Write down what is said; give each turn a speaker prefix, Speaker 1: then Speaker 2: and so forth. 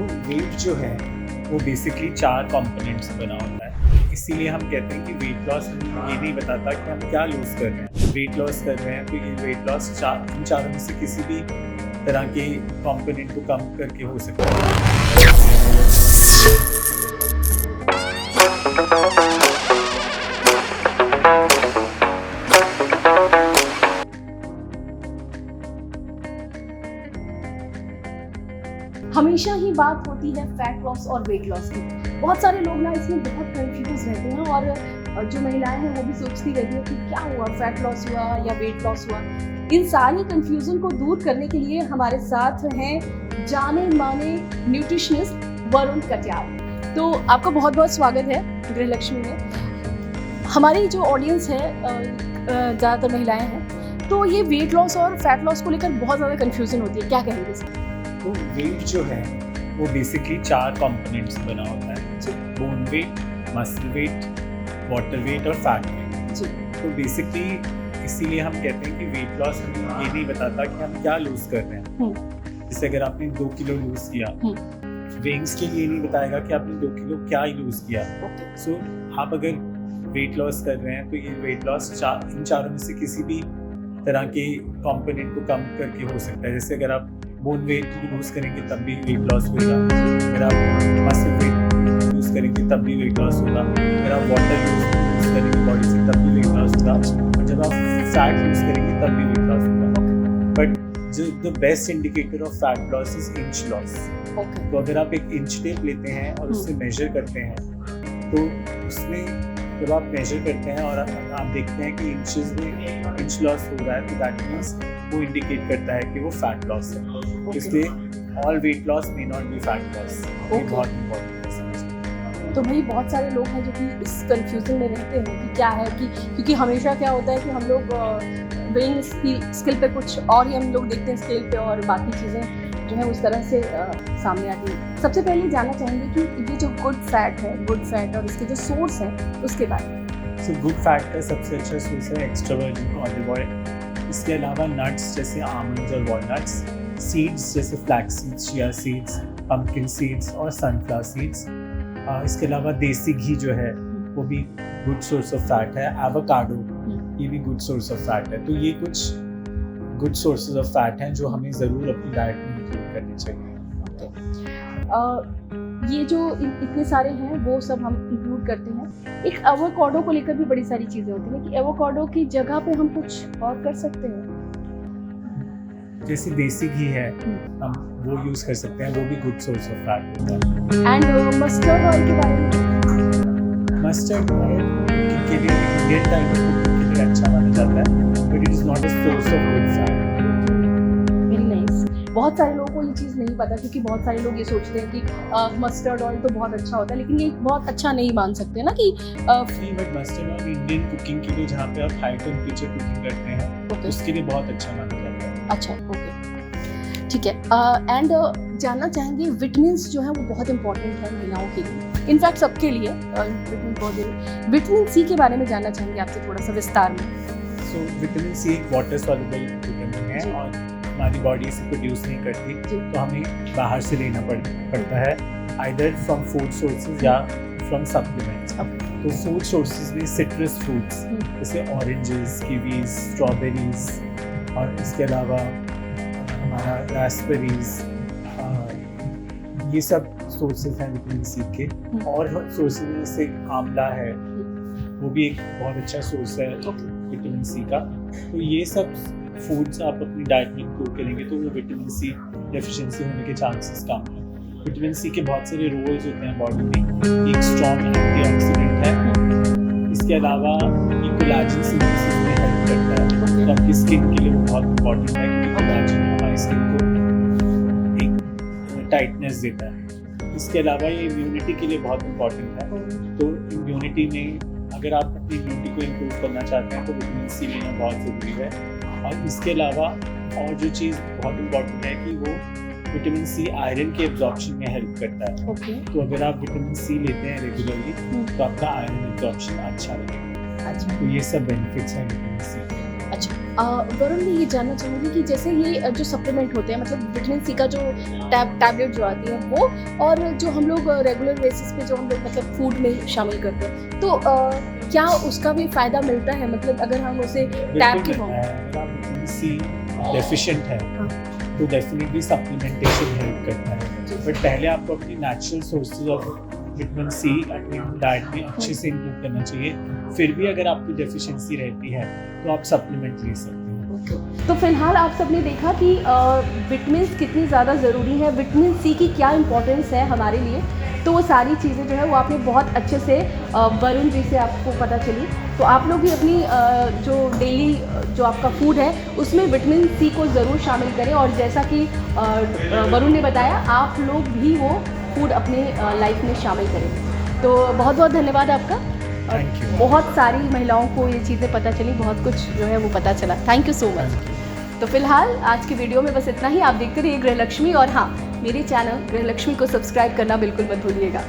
Speaker 1: तो वेट जो है वो बेसिकली 4 कंपोनेंट्स से बना होता है। इसीलिए हम कहते हैं कि वेट लॉस ये नहीं बताता कि हम क्या लूज़ कर रहे हैं। वेट लॉस कर रहे हैं तो ये वेट लॉस इन चारों में से किसी भी तरह के कंपोनेंट को कम करके हो सकता है।
Speaker 2: हमेशा ही बात होती है फैट लॉस और वेट लॉस की। बहुत सारे लोग ना इसमें बहुत कंफ्यूज रहते हैं और जो महिलाएं हैं वो भी सोचती रहती है कि क्या हुआ, फैट लॉस हुआ या वेट लॉस हुआ। इन सारी कंफ्यूजन को दूर करने के लिए हमारे साथ हैं जाने माने न्यूट्रिशनिस्ट वरुण कटियार। तो आपका बहुत बहुत स्वागत है गृहलक्ष्मी में। हमारी जो ऑडियंस है ज़्यादातर महिलाएं हैं, तो ये वेट लॉस और फैट लॉस को लेकर बहुत ज़्यादा कंफ्यूजन होती है, क्या कहेंगे इसमें?
Speaker 1: तो वेट जो है वो बेसिकली 4 कंपोनेंट्स से बना होता है। Bone weight, muscle weight, water weight और फैट वेट। तो बेसिकली इसीलिए हम कहते हैं कि वेट लॉस ये नहीं बताता कि हम क्या लूज कर रहे हैं। जैसे अगर आपने 2 किलो लूज किया, वेइंग स्केल ये नहीं बताएगा कि आपने 2 किलो क्या लूज किया। सो आप अगर वेट लॉस कर रहे हैं तो ये वेट लॉस इन चारों में से किसी भी तरह के कंपोनेंट को कम करके हो सकता है। जैसे अगर आप बोन वेट लूज करेंगे तब भी वेट लॉस होगा, अगर आप मसल वेट लूज करेंगे तब भी वेट लॉस होगा, अगर आप वाटर लूज करेंगे बॉडी से तब भी वेट लॉस होगा, और जब आप फैट लूज करेंगे तब भी वेट लॉस होगा। But the best indicator of fat loss is inch loss. तो अगर आप एक इंच टेप लेते हैं और उससे मेजर करते हैं, तो उसमें जब आप मेजर करते हैं और आप देखते हैं कि इंचेस में इंच लॉस हो रहा है, तो दैट मीन्स वो इंडिकेट करता है कि वो फैट लॉस है। इसलिए all weight loss may not be fat loss. ये बहुत इंपॉर्टेंट है समझना।
Speaker 2: तो भाई बहुत सारे लोग हैं जो कि इस कंफ्यूजन में रहते हैं कि क्या है, कि क्योंकि हमेशा क्या होता है कि हम लोग वेइंग स्केल पे कुछ और ही हम लोग देखते हैं स्केल पे, और बाकी चीज़ें जो है उस तरह से सामने आती है। सबसे पहले जानना चाहेंगे कि ये जो गुड फैट और इसके जो सोर्स हैं उसके बारे में।
Speaker 1: सो गुड फैट का सबसे अच्छा सोर्स है एक्स्ट्रा वर्जिन ऑलिव ऑयल। इसके अलावा नट्स जैसे आमंड्स और वॉलनट्स, सीड्स जैसे flax seeds, chia seeds, pumpkin seeds और सनफ्लावर सीड्स। इसके अलावा देसी घी जो है वो भी गुड सोर्स ऑफ फैट है। एवोकाडो ये भी गुड सोर्स ऑफ फैट है। तो ये कुछ गुड सोर्सेज ऑफ फैट हैं जो हमें ज़रूर अपनी डाइट में इंक्लूड करनी चाहिए।
Speaker 2: ये जो इतने सारे हैं वो सब हम इंक्लूड करते हैं। एक एवोकाडो को लेकर भी बड़ी सारी चीज़ें होती हैं कि एवोकाडो की जगह पे हम कुछ और कर सकते हैं।
Speaker 1: जैसे देसी घी है, हम वो यूज़ कर सकते हैं, वो भी गुड सोर्स ऑफ फैट होता है।
Speaker 2: एंड मस्टर्ड ऑयल के बारे में?
Speaker 1: मस्टर्ड ऑयल के लिए इंडियन टाइप के लिए अच्छा माना जाता है, but it is not a source of good fat.
Speaker 2: Very nice. बहुत सारे लोगों को ये चीज़ नहीं पता, क्योंकि बहुत सारे लोग ये सोचते हैं कि मस्टर्ड ऑयल तो बहुत अच्छा होता है, लेकिन ये बहुत अच्छा नहीं मान सकते ना कि
Speaker 1: नहीं, but mustard oil Indian cooking के लिए, जहाँ पे आप हाई टेम्परेचर कुकिंग करते हैं, उसके लिए बहुत अच्छा माना जाता है।
Speaker 2: अच्छा, ओके, ठीक है। एंड जानना चाहेंगे विटामिन्स जो है वो बहुत इंपॉर्टेंट है महिलाओं के लिए, इनफैक्ट सबके लिए। विटामिन सी के बारे में जानना चाहेंगे आपसे थोड़ा सा विस्तार में।
Speaker 1: सो विटामिन सी एक वाटर सॉल्युबल विटामिन है और हमारी बॉडी इसे प्रोड्यूस नहीं करती, तो हमें बाहर से लेना पड़ता है, आइदर फ्रॉम फूड सोर्सेज या फ्रॉम सप्लीमेंट्स। तो फूड सोर्सेज में सिट्रस फ्रूट्स जैसे ऑरेंजेस, कीवीज, स्ट्रॉबेरीज, और इसके अलावा हमारा रास्पबेरीज, ये सब सोर्सेज हैं विटामिन सी के। और सोर्सेज में जैसे आंवला है, वो भी एक बहुत अच्छा सोर्स है विटामिन सी का। तो ये सब फूड्स आप अपनी डाइट में इंक्लूड करेंगे तो वो विटामिन सी डेफिशिएंसी होने के चांसेस कम हैं। विटामिन सी के बहुत सारे रोल्स होते हैं बॉडी में। एक स्ट्रॉन्ग एंटीऑक्सीडेंट है, इसके अलावा ये कोलेजन सिंथेसिस में हेल्प करता है। तो आपकी स्किन के लिए वो बहुत इंपॉर्टेंट है, क्योंकि कोलेजन हमारी स्किन को एक टाइटनेस देता है। इसके अलावा ये इम्यूनिटी के लिए बहुत इंपॉर्टेंट है। तो इम्यूनिटी में अगर आप अपनी इम्यूनिटी को इम्प्रूव करना चाहते हैं तो विटामिन सी लेना बहुत ज़रूरी है। और इसके अलावा और जो चीज़ बहुत इम्पॉर्टेंट है कि वो विटामिन सी आयरन के एब्जॉर्प्शन में हेल्प करता है। तो अगर आप विटामिन सी लेते हैं रेगुलरली तो आपका आयरन एब्जॉर्प्शन अच्छा रहेगा। तो ये सब बेनिफिट्स हैं विटामिन सी।
Speaker 2: अच्छा, वरुण मैं ये जानना चाहूँगी कि जैसे ये जो सप्लीमेंट होते हैं मतलब विटामिन सी का जो टैबलेट जो आती है वो, और जो हम लोग रेगुलर बेसिस पे जो हम लोग मतलब फूड में शामिल करते हैं, तो क्या उसका भी फ़ायदा मिलता है? मतलब अगर हम उसे टैब की फॉर्म
Speaker 1: विटामिन सी डेफिशिएंट है
Speaker 2: हाँ।
Speaker 1: तो डेफिनेटली सप्लीमेंटेशन हेल्प करता है, बट पहले आपको अपनी natural sources of vitamin C अपनी डाइट में अच्छे से इंक्लूड करना चाहिए। फिर भी अगर आपकी डेफिशिएंसी रहती है तो आप सप्लीमेंट ले सकते हैं।
Speaker 2: तो फिलहाल आप सबने देखा कि विटामिन कितनी ज़्यादा ज़रूरी है, विटामिन सी की क्या इम्पोर्टेंस है हमारे लिए, तो वो सारी चीज़ें जो है वो आपने बहुत अच्छे से वरुण जी से आपको पता चली। तो आप लोग भी अपनी जो डेली जो आपका फूड है उसमें विटामिन सी को ज़रूर शामिल करें, और जैसा कि वरुण ने बताया आप लोग भी वो फूड अपने लाइफ में शामिल करें। तो बहुत बहुत धन्यवाद आपका।
Speaker 1: Thank you.
Speaker 2: बहुत सारी महिलाओं को ये चीज़ें पता चली, बहुत कुछ जो है वो पता चला। Thank you so much. तो फिलहाल आज की वीडियो में बस इतना ही। आप देखते रहिए गृहलक्ष्मी, और हाँ, मेरे चैनल गृहलक्ष्मी को सब्सक्राइब करना बिल्कुल मत भूलिएगा।